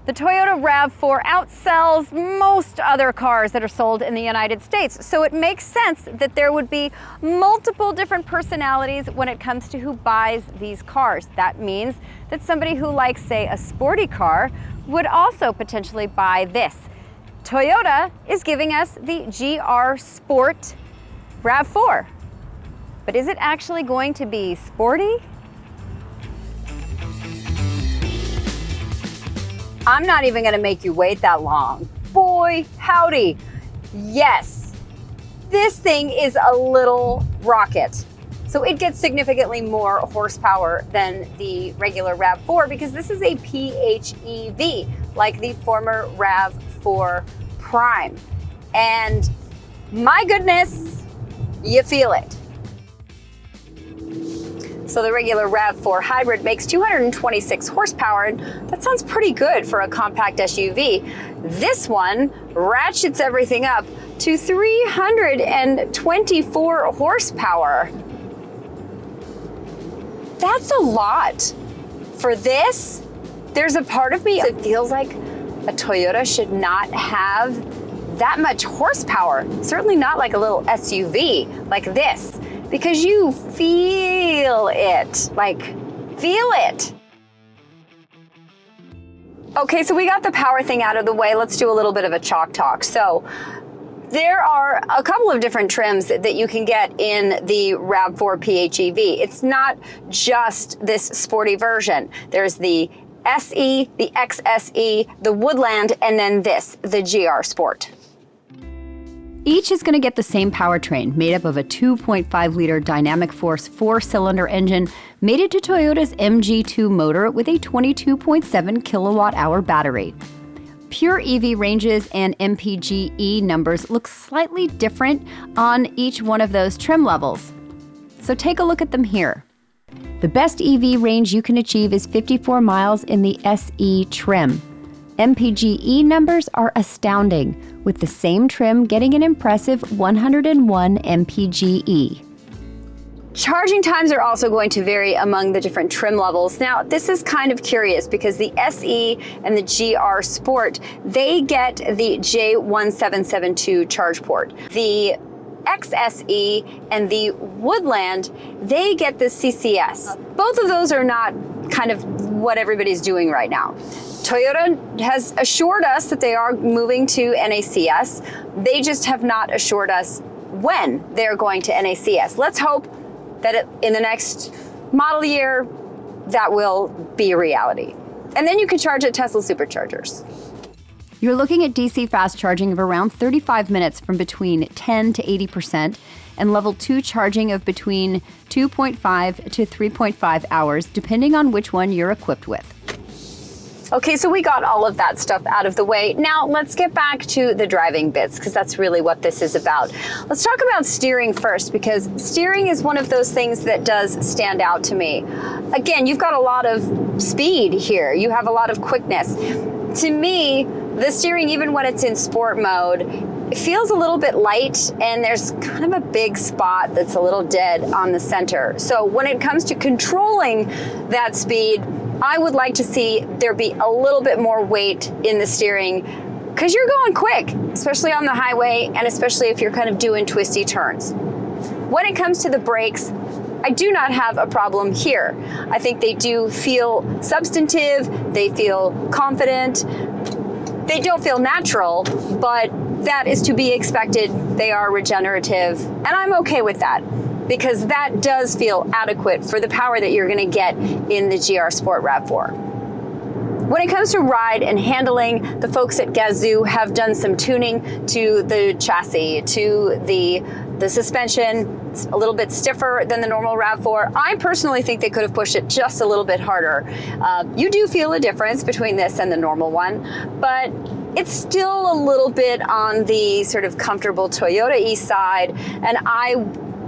The Toyota RAV4 outsells most other cars that are sold in the United States, so it makes sense that there would be multiple different personalities when it comes to who buys these cars. That means that somebody who likes, say, a sporty car would also potentially buy this. Toyota is giving us the GR Sport RAV4, but is it actually going to be sporty? I'm not even gonna make you wait that long. Boy, howdy. Yes, this thing is a little rocket. So it gets significantly more horsepower than the regular RAV4 because this is a PHEV, like the former RAV4 Prime. And my goodness, you feel it. So the regular RAV4 hybrid makes 226 horsepower, and that sounds pretty good for a compact SUV. This one ratchets everything up to 324 horsepower. That's a lot. For this, there's a part of me that feels like a Toyota should not have that much horsepower. Certainly not like a little SUV like this. Because you feel it, feel it. Okay, so we got the power thing out of the way. Let's do a little bit of a chalk talk. So there are a couple of different trims that you can get in the RAV4 PHEV. It's not just this sporty version. There's the SE, the XSE, the Woodland, and then this, the GR Sport. Each is going to get the same powertrain, made up of a 2.5-liter dynamic force 4-cylinder engine mated to Toyota's MG2 motor with a 22.7 kilowatt-hour battery. Pure EV ranges and MPGe numbers look slightly different on each one of those trim levels. So take a look at them here. The best EV range you can achieve is 54 miles in the SE trim. MPGe numbers are astounding, with the same trim getting an impressive 101 MPGe. Charging times are also going to vary among the different trim levels. Now, this is kind of curious because the SE and the GR Sport, they get the J1772 charge port. The XSE and the Woodland, they get the CCS. Both of those are not kind of what everybody's doing right now. Toyota has assured us that they are moving to NACS. They just have not assured us when they're going to NACS. Let's hope that in the next model year, that will be a reality. And then you can charge at Tesla superchargers. You're looking at DC fast charging of around 35 minutes from between 10 to 80%, and level 2 charging of between 2.5 to 3.5 hours, depending on which one you're equipped with. Okay, so we got all of that stuff out of the way. Now let's get back to the driving bits, because that's really what this is about. Let's talk about steering first, because steering is one of those things that does stand out to me. Again, you've got a lot of speed here. You have a lot of quickness. To me, the steering, even when it's in sport mode, it feels a little bit light, and there's kind of a big spot that's a little dead on the center. So when it comes to controlling that speed, I would like to see there be a little bit more weight in the steering, because you're going quick, especially on the highway, and especially if you're kind of doing twisty turns. When it comes to the brakes, I do not have a problem here. I think they do feel substantive, they feel confident, they don't feel natural, but that is to be expected. They are regenerative, and I'm okay with that, because that does feel adequate for the power that you're gonna get in the GR Sport RAV4. When it comes to ride and handling, the folks at Gazoo have done some tuning to the chassis, to the suspension. It's a little bit stiffer than the normal RAV4. I personally think they could have pushed it just a little bit harder. You do feel a difference between this and the normal one, but it's still a little bit on the sort of comfortable Toyota-y side, and I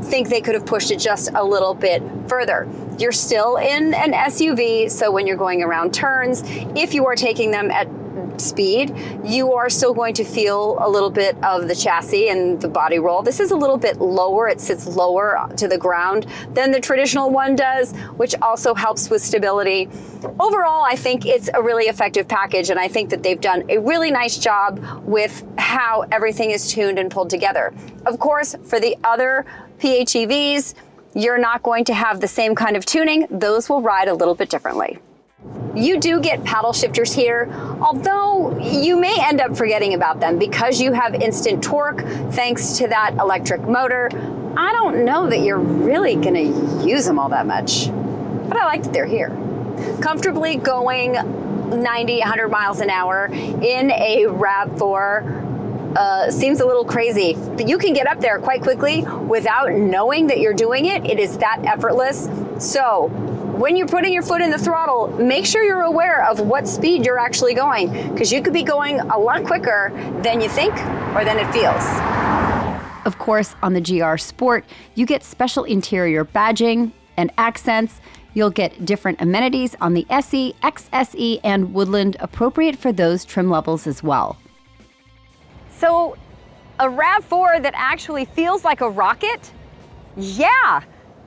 think they could have pushed it just a little bit further. You're still in an SUV, so when you're going around turns, if you are taking them at speed, you are still going to feel a little bit of the chassis and the body roll. This is a little bit lower. It sits lower to the ground than the traditional one does, which also helps with stability. Overall, I think it's a really effective package, and I think that they've done a really nice job with how everything is tuned and pulled together. Of course, for the other PHEVs, you're not going to have the same kind of tuning. Those will ride a little bit differently. You do get paddle shifters here, although you may end up forgetting about them because you have instant torque thanks to that electric motor. I don't know that you're really gonna use them all that much, but I like that they're here. Comfortably going 90, 100 miles an hour in a RAV4 seems a little crazy, but you can get up there quite quickly without knowing that you're doing it. It is that effortless. So when you're putting your foot in the throttle, make sure you're aware of what speed you're actually going, because you could be going a lot quicker than you think or than it feels. Of course, on the GR Sport, you get special interior badging and accents. You'll get different amenities on the SE, XSE, and Woodland, appropriate for those trim levels as well. So a RAV4 that actually feels like a rocket? Yeah,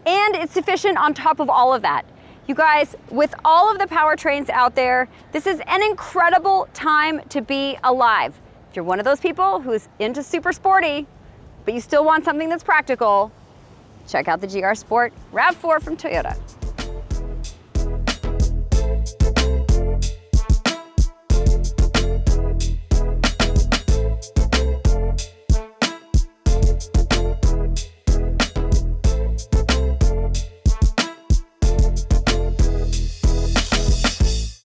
and it's efficient on top of all of that. You guys, with all of the powertrains out there, this is an incredible time to be alive. If you're one of those people who's into super sporty, but you still want something that's practical, check out the GR Sport RAV4 from Toyota.